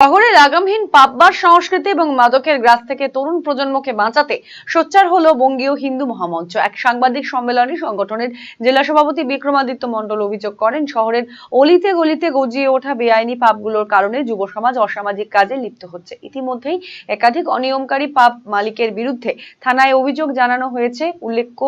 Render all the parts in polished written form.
শহরে লাগামহীন পাপবাস সংস্কৃতি এবং মাদকের গ্রাস থেকে তরুণ প্রজন্মকে বাঁচাতে সোচ্চার হলো বঙ্গীয় হিন্দু মহামঞ্চ। এক সাংবাদিক সম্মেলনে সংগঠনের জেলা সভাপতি বিক্রমাদিত্য মণ্ডল অভিযোগ করেন, শহরের অলিতে গলিতে গজিয়ে ওঠা বেআইনি পাবগুলোর কারণে যুব সমাজ অসামাজিক কাজে লিপ্ত হচ্ছে। ইতিমধ্যেই একাধিক অনিয়মকারী পাব মালিকের বিরুদ্ধে থানায় অভিযোগ জানানো হয়েছে। উল্লেখ্য,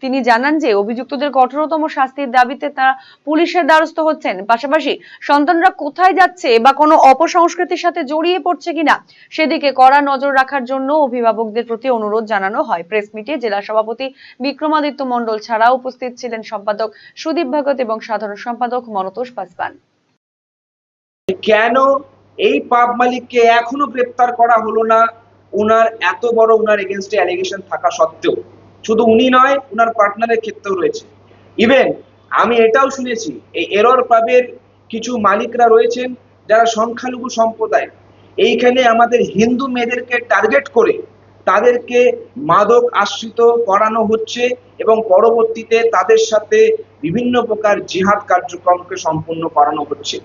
তিনি জানান যে অভিযুক্তদের কঠোরতম শাস্তির দাবিতে তারা পুলিশের দ্বারস্থ হচ্ছেন। পাশাপাশি সন্তানরা কোথায় যাচ্ছে বা কোনো অপসংস্কৃতি সাথে জড়িয়ে পড়ছে কিনা সেদিকে কড়া নজর রাখার জন্য অভিভাবকদের প্রতি অনুরোধ জানানো হয়। প্রেস মিটে জেলা সভাপতি বিক্রমাদিত্য মণ্ডল ছাড়াও উপস্থিত ছিলেন সম্পাদক সুদীপ ভগত এবং সাধারণ সম্পাদক মনতোষ পাসবান। কেন এই পাব মালিককে এখনো গ্রেপ্তার করা হলো না? ওনার এত বড় ওনার এগেইনস্টে অ্যালিগেশন থাকা সত্ত্বেও, শুধু উনি নয়, ওনার পার্টনারের ক্ষেত্রেও রয়েছে। ইভেন আমি এটাও শুনেছি এই এরর পাবের কিছু মালিকরা রয়েছেন যারা সংখ্যালঘু সম্প্রদায়, এইখানে আমাদের হিন্দু মেয়েদেরকে টার্গেট করে তাদেরকে মাদক আশ্রিত করানো হচ্ছে এবং পরবর্তীতে তাদের সাথে বিভিন্ন প্রকার জিহাদ কার্যক্রমকে সম্পূর্ণ করানো হচ্ছে।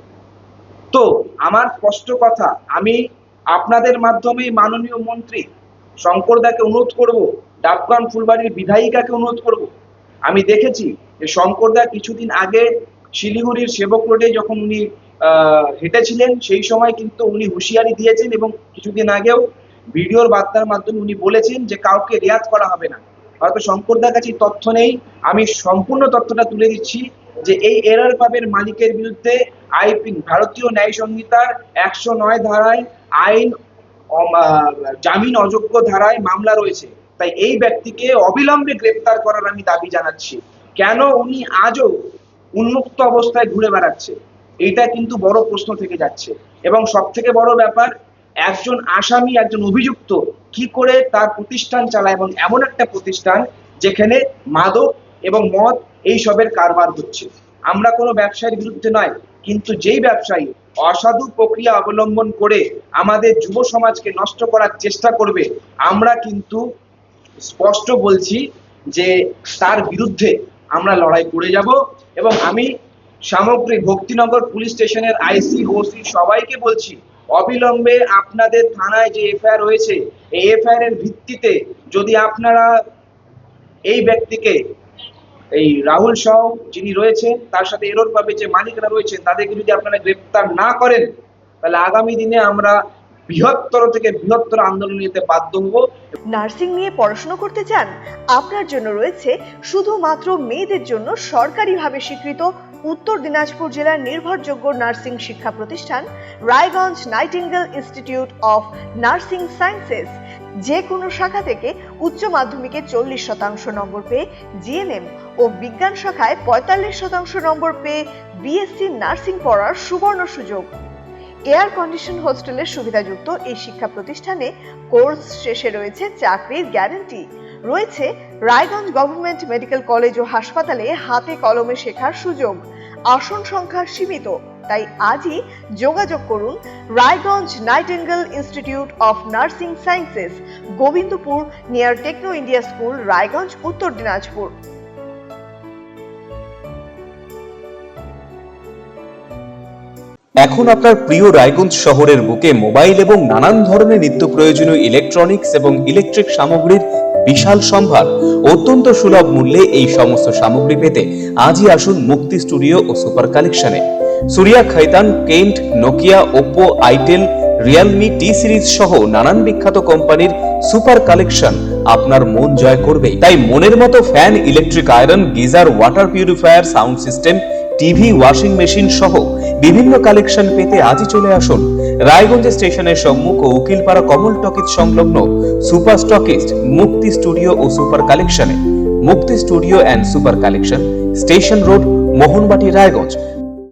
তো আমার স্পষ্ট কথা, আমি আপনাদের মাধ্যমে মাননীয় মন্ত্রী শঙ্করদাকে অনুরোধ করব, ডাবগ্রাম ফুলবাড়ির বিধায়িকাকে অনুরোধ করব। আমি দেখেছি যে শঙ্করদা কিছুদিন আগে শিলিগুড়ির সেবক রোডে যখন উনি হেঁটেছিলেন, সেই সময় কিন্তু উনি হুঁশিয়ারি দিয়েছেন এবং কিছুদিন আগেও ভিডিওর বার্তার মাধ্যমে উনি বলেছেন যে কাউকে রেয়াত করা হবে না। হয়তো শঙ্করদার কাছে তথ্য নেই, আমি সম্পূর্ণ তথ্যটা তুলে দিচ্ছি যে এই এরর পাবের মালিকের বিরুদ্ধে ভারতীয় ন্যায় সংহিতার 109 ধারায় আইন জামিন অযোগ্য ধারায় মামলা রয়েছে। তাই এই ব্যক্তিকে অবিলম্বে গ্রেপ্তার করার আমি দাবি জানাচ্ছি। কেন উনি আজও উন্মুক্ত অবস্থায় ঘুরে বেড়াচ্ছে, এইটা কিন্তু বড় প্রশ্ন থেকে যাচ্ছে। এবং সব থেকে বড় ব্যাপার, একজন আসামি, একজন অভিযুক্ত কি করে তার প্রতিষ্ঠান চালায়, এবং এমন একটা প্রতিষ্ঠান যেখানে মাদক এবং মদ এইসবের কারবার হচ্ছে। আমরা কোনো ব্যবসায়ীর বিরুদ্ধে নয়, কিন্তু যেই ব্যবসায়ী অসাধু প্রক্রিয়া অবলম্বন করে আমাদের যুব সমাজকে নষ্ট করার চেষ্টা করবে, আমরা কিন্তু স্পষ্ট বলছি যে তার বিরুদ্ধে আমরা লড়াই করে যাব। এবং আমি সামগ্রিক ভক্তিনগর পুলিশ স্টেশনের আইসি, ওসি সবাইকে বলছি, অবিলম্বে আপনাদের থানায় যে এফআইআর হয়েছে, এই এফআইআর এর ভিত্তিতে যদি আপনারা এই ব্যক্তিকে, এই রাহুল সহ যিনি রয়েছেন, তার সাথে এরর পাবে যে মালিকরা রয়েছেন, তাদেরকে যদি আপনারা গ্রেপ্তার না করেন, তাহলে আগামী দিনে আমরা বৃহত্তর থেকে বৃহত্তর আন্দোলন নিতে বাধ্য হব। নার্সিং নিয়ে পড়াশোনা করতে চান? আপনার জন্য রয়েছে শুধুমাত্র মেয়েদের জন্য সরকারিভাবে স্বীকৃত উত্তর দিনাজপুর জেলার নির্ভরযোগ্য নার্সিং শিক্ষা প্রতিষ্ঠান Raiganj Nightingale institute of nursing sciences. যে কোনো শাখা থেকে উচ্চ মাধ্যমিকে 40% নম্বর পেয়ে জিএনএম ও বিজ্ঞান শাখায় 45% নম্বর পেয়ে বিএসসি নার্সিং পড়ার সুবর্ণ সুযোগ। এয়ার কন্ডিশন হোস্টেলের সুবিধাযুক্ত এই শিক্ষা প্রতিষ্ঠানে কোর্স শেষে রয়েছে চাকরির গ্যারান্টি। রয়েছে রায়গঞ্জ গভর্নমেন্ট মেডিকেল কলেজ ও হাসপাতালে হাতে কলমে শেখার সুযোগ। আসন সংখ্যা সীমিত, তাই আজই যোগাযোগ করুন Raiganj Nightingale institute of nursing sciences, Gobindapur near Techno India school, Raiganj, Uttar Dinajpur. এখন আপনার প্রিয় রায়গঞ্জ শহরের বুকে মোবাইল এবং নানান ধরনের নিত্য প্রয়োজনীয় ইলেকট্রনিক্স এবং ইলেকট্রিক সামগ্রীর বিশাল সম্ভার। অত্যন্ত সুলভ মূল্যে এই সমস্ত সামগ্রী পেতে আজই আসুন মুক্তি স্টুডিও ও সুপার কালেকশনে। Surya, Khaitan, Kent, Nokia, Oppo, itel, realme, T Series সহ নানান বিখ্যাত কোম্পানির সুপার কালেকশন আপনার মন জয় করবে। তাই মনের মতো fan, electric iron, geyser, water purifier, sound system, TV, washing machine সহ বিভিন্ন কালেকশন পেতে আজই চলে আসুন রায়গঞ্জ স্টেশনের সম্মুখ ও উকিলপাড়া কমল টকিজ সংলগ্ন সুপার স্টকিস্ট মুক্তি স্টুডিও ও সুপার কালেকশনে। মুক্তি studio and super collection, station road, Mohanbati, Raiganj.